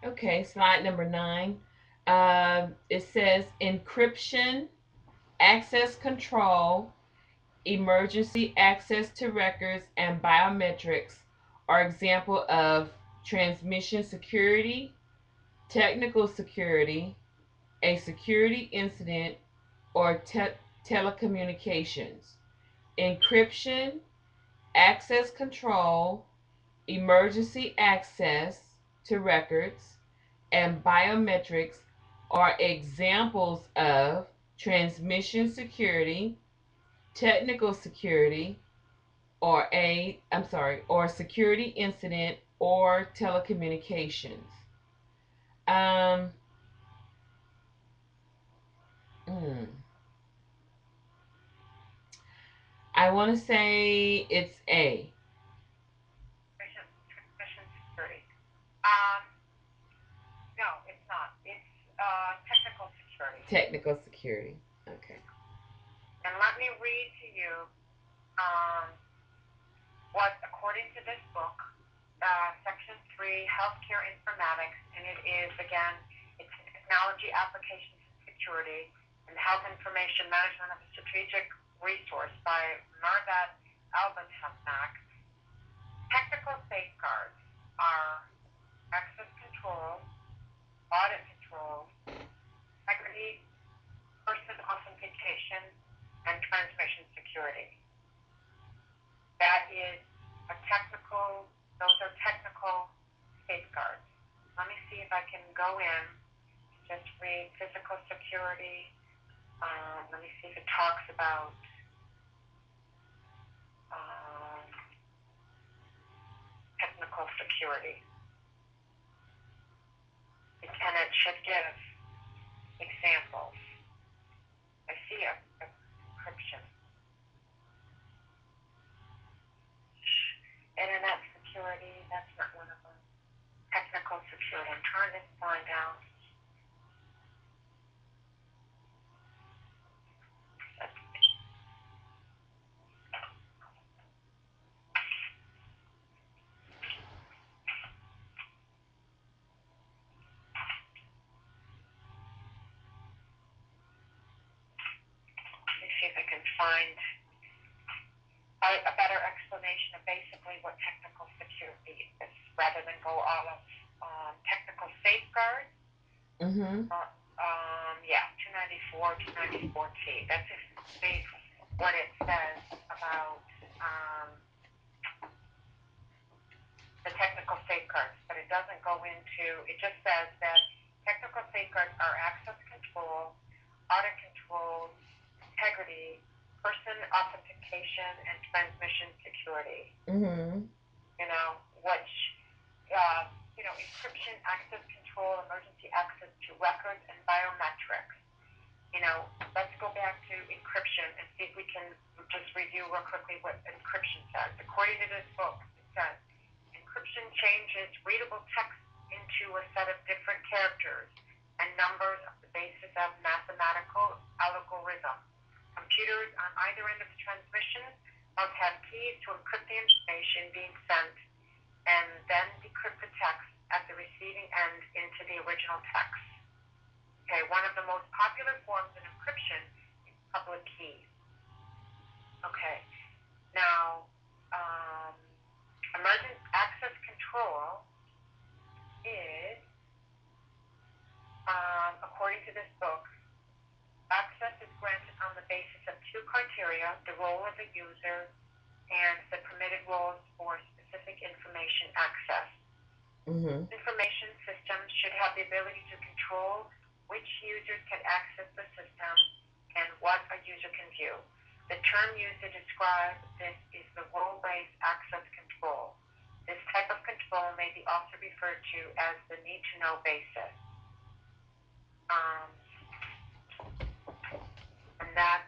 Okay, slide number 9. It says encryption, access control, emergency access to records, and biometrics are example of transmission security, technical security, a security incident, or telecommunications. Encryption, access control, emergency access to records, and biometrics are examples of transmission security, technical security, or security incident or telecommunications. Um, mm, I want to say it's A. Transmission security. Um, no, it's not. It's technical security. Technical security. Okay. And let me read to you um, what, according to this book, Section 3, Healthcare Informatics, and it is, again, it's Technology Applications and Security and Health Information Management of a Strategic Resource by Mardat Albanhafnak. Technical safeguards are access control, audit control, integrity, person authentication, and transmission security. That is those are technical safeguards. Let me see if I can go in, just read physical security. Let me see if it talks about um, technical security. And it should give examples. I see a encryption. Internet security, that's not one of them. Technical security, I'm trying to find out. Let me see if I can find a better explanation of basically what technical security is, rather than go all of technical safeguards. Mm-hmm. Yeah, 294, 294T. That's exactly what it says about the technical safeguards, but it doesn't go into, it just says that technical safeguards are access control, audit control, integrity, person authentication, and transmission security. Mm-hmm. You know, which, encryption, access control, emergency access to records, and biometrics. Let's go back to encryption and see if we can just review real quickly what encryption says. According to this book, it says, encryption changes readable text into a set of different characters and numbers on the basis of mathematical algorithm. Computers on either end of the transmission must have keys to encrypt the information being sent and then decrypt the text at the receiving end into the original text. Okay, one of the most popular forms of encryption is public keys. Okay, now, emergent access control is, according to this book, access is granted on the basis of two criteria: the role of the user and the permitted roles for specific information access. Mm-hmm. Information systems should have the ability to control which users can access the system and what a user can view. The term used to describe this is the role-based access control. This type of control may be also referred to as the need-to-know basis. And that's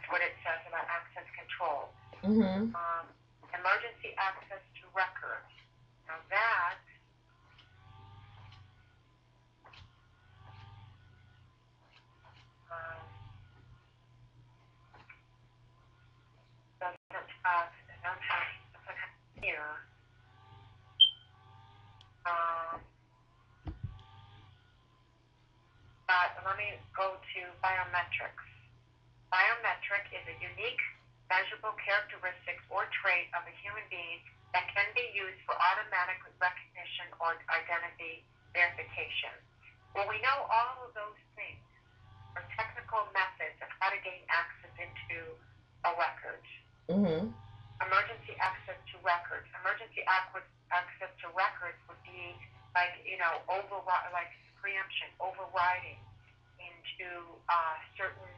what it says about access control. Mm-hmm. Emergency access to records. Now that doesn't have here. let me go to biometrics. Biometric is a unique, measurable characteristic or trait of a human being that can be used for automatic recognition or identity verification. Well, we know all of those things are technical methods of how to gain access into a record. Mm-hmm. Emergency access to records. Emergency access to records would be like, like preemption, overriding into certain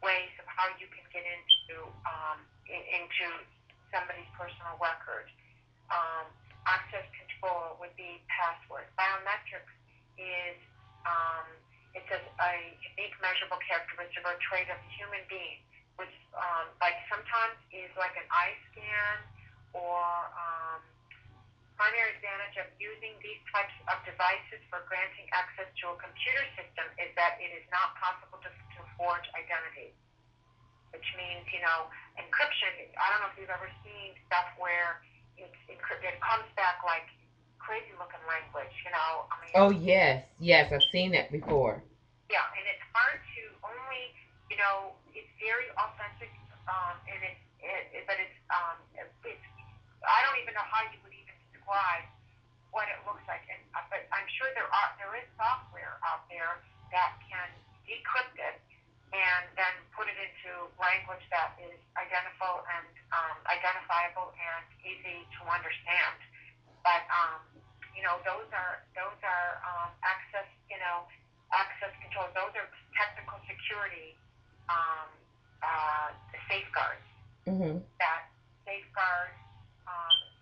ways of how you can get into somebody's personal record. Access control would be passwords. Biometrics is it's a unique measurable characteristic or trait of a human being, which like sometimes is like an eye scan or primary advantage of using these types of devices for granting access to a computer system is that it is not possible to forge identity, which means, encryption. I don't know if you've ever seen stuff where it's encrypted. It comes back like crazy looking language, I mean. Oh, yes. Yes, I've seen that before. Yeah, and it's hard to only, it's very authentic, and but it's, I don't even know how you would even describe what it looks like. And but I'm sure there is software out there that can decrypt it and then put it into language that is identifiable and easy to understand. But those are access, access control. Those are technical security safeguards Mm-hmm. that safeguard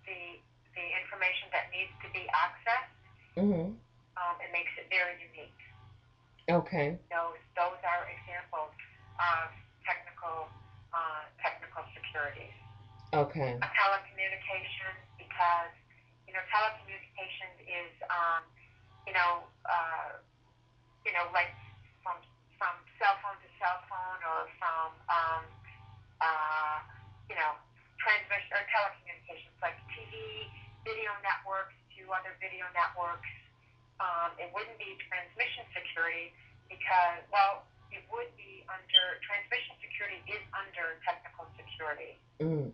the information that needs to be accessed. Mm-hmm. It makes it very unique. Okay. Those are examples of technical securities. Okay. Telecommunications, because telecommunications is like from cell phone to cell phone, or from uh, you know transmission or telecommunications, like TV video networks to other video networks. It wouldn't be transmission security because, well, it would be under transmission security is under technical security. Mm.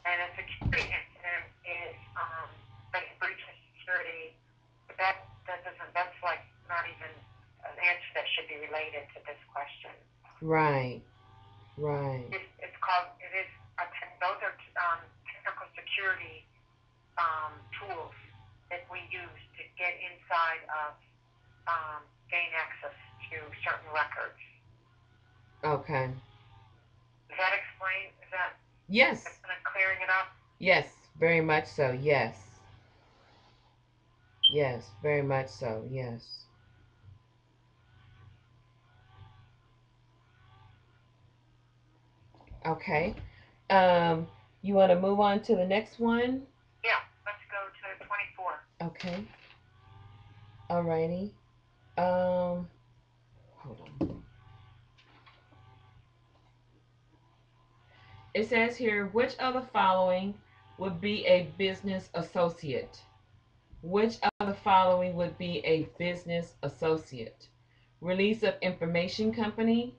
And a security incident is like a breach of security. But that doesn't, that's like not even an answer that should be related to this question. Right. Right. It's called, it is, those are technical security tools that we use to get inside of, gain access to certain records. Okay. Does that explain? Is that Yes. kind of clearing it up? Yes. Very much so. Yes. Yes. Very much so. Yes. Okay. Um, you want to move on to the next one? Yeah, let's go to 24. Okay. Alrighty. Um, hold on. It says here, which of the following would be a business associate? Which of the following would be a business associate? Release of information company,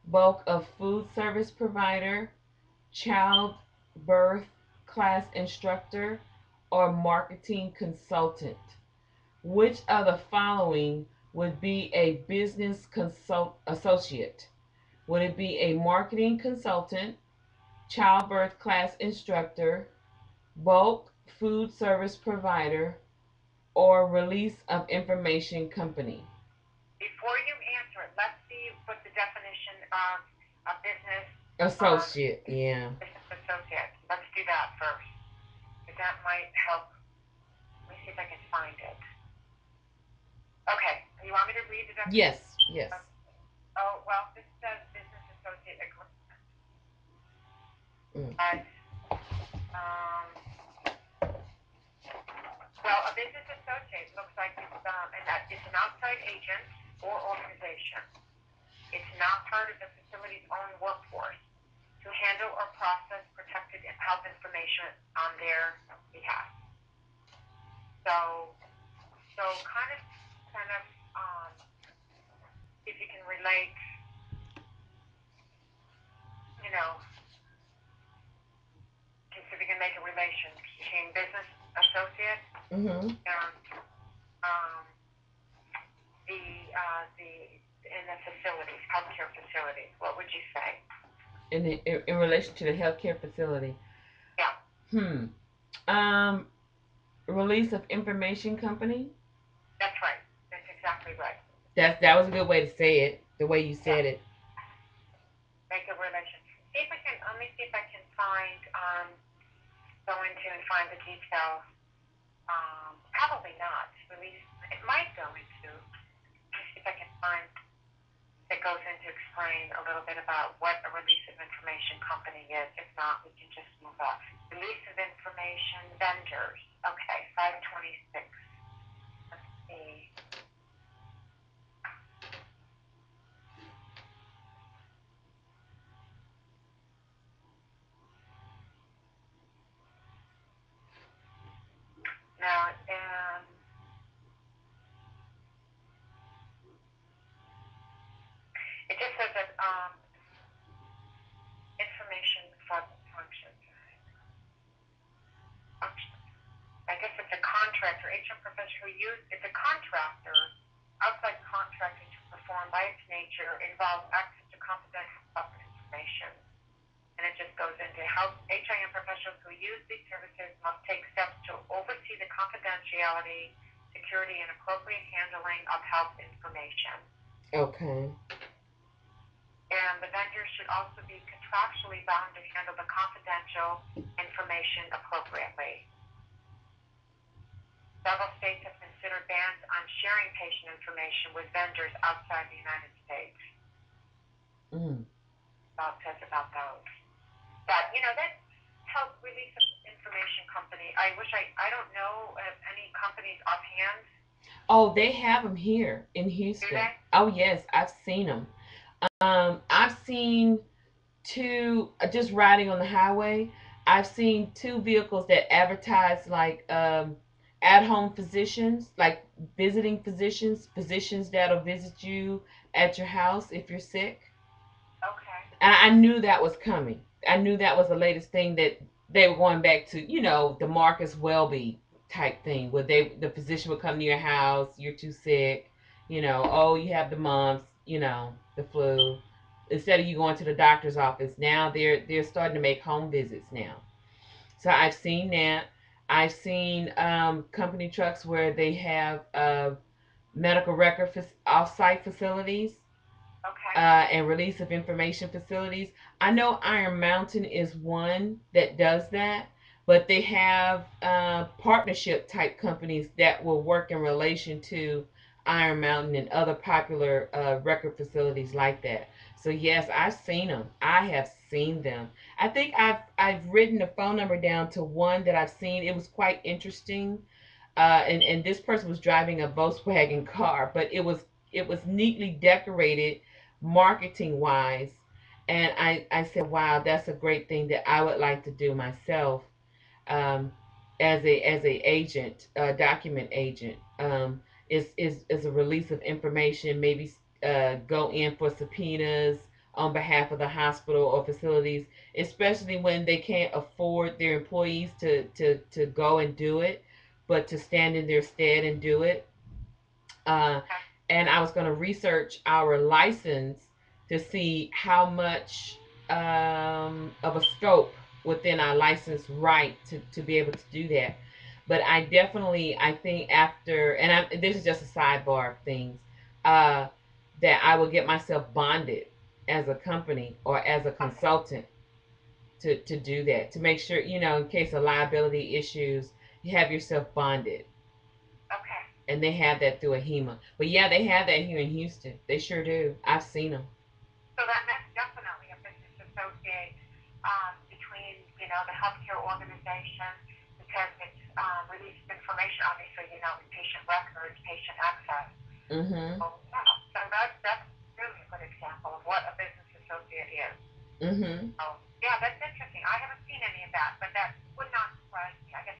bulk of food service provider, child birth class instructor, or marketing consultant? Which of the following would be a business associate? Would it be a marketing consultant, childbirth class instructor, bulk food service provider, or release of information company? Before you answer it, let's see what the definition of a business Associate, yeah. business associate. Let's do that first, because that might help. Let me see if I can find it. Okay, you want me to read the definition? Yes, yes. Oh, well, this says business associate agreement. Mm. But, um, well, a business associate looks like it's an outside agent or organization. It's not part of the facility's own workforce to handle or process protected health information on their behalf. So kind of, if you can relate, you know, if you can make a relation between business associate Mm-hmm. and um, the in the facilities, healthcare facilities. What would you say? In relation to the healthcare facility. Yeah, Um, release of information company. that's right. That's exactly right. That was a good way to say it. The way you Yeah, said it. make a relation. See if I can. Let me see if I can find. Go into and find the details. Probably not. Release. It might go into. Let me see if I can find. It goes in to explain a little bit about what a release of information company is. If not, we can just move on. Release of information vendors. Okay, 526. Let's see. Now, it just says that information functions. I guess it's a contractor, HR professional who it's a contractor, outside contracting to perform by its nature involves access to confidential corporate information. And it just goes into health HIM professionals who use these services must take steps to oversee the confidentiality, security, and appropriate handling of health information. Okay. And the vendors should also be contractually bound to handle the confidential information appropriately. Several states have considered bans on sharing patient information with vendors outside the United States. Mm. Bob says about those. But, that health release of information company, I don't know of any companies offhand. Oh, they have them here in Do Houston. they? Oh yes, I've seen them. I've seen two just riding on the highway. I've seen two vehicles that advertise like at-home physicians, like visiting physicians, physicians that'll visit you at your house if you're sick. Okay. And I knew that was coming. I knew that was the latest thing that they were going back to, the Marcus Welby type thing, where the physician would come to your house, you're too sick, oh, you have the mumps, the flu. Instead of you going to the doctor's office, now they're starting to make home visits now. So I've seen that. I've seen company trucks where they have medical record off-site facilities Okay. and release of information facilities. I know Iron Mountain is one that does that, but they have partnership type companies that will work in relation to Iron Mountain and other popular record facilities like that. So yes, I've seen them. I have seen them. I think I've written the phone number down to one that I've seen. It was quite interesting. And this person was driving a Volkswagen car, but it was neatly decorated marketing wise. And I said, wow, that's a great thing that I would like to do myself, um, as a agent, document agent. Is a release of information, maybe go in for subpoenas on behalf of the hospital or facilities, especially when they can't afford their employees to go and do it, but to stand in their stead and do it. uh, and I was going to research our license to see how much of a scope within our license right to be able to do that. But I think after, and this is just a sidebar of things, uh, that I will get myself bonded as a company or as a consultant to do that, to make sure, in case of liability issues, you have yourself bonded. Okay. And they have that through a HEMA. But yeah, they have that here in Houston. They sure do. I've seen them. So that's definitely a business associate between, the healthcare organization because it's release information, obviously, patient records, patient access. Mm-hmm. So, yeah, so that's really a good example of what a business associate is. Mm-hmm. So, yeah, that's interesting. I haven't seen any of that, but that would not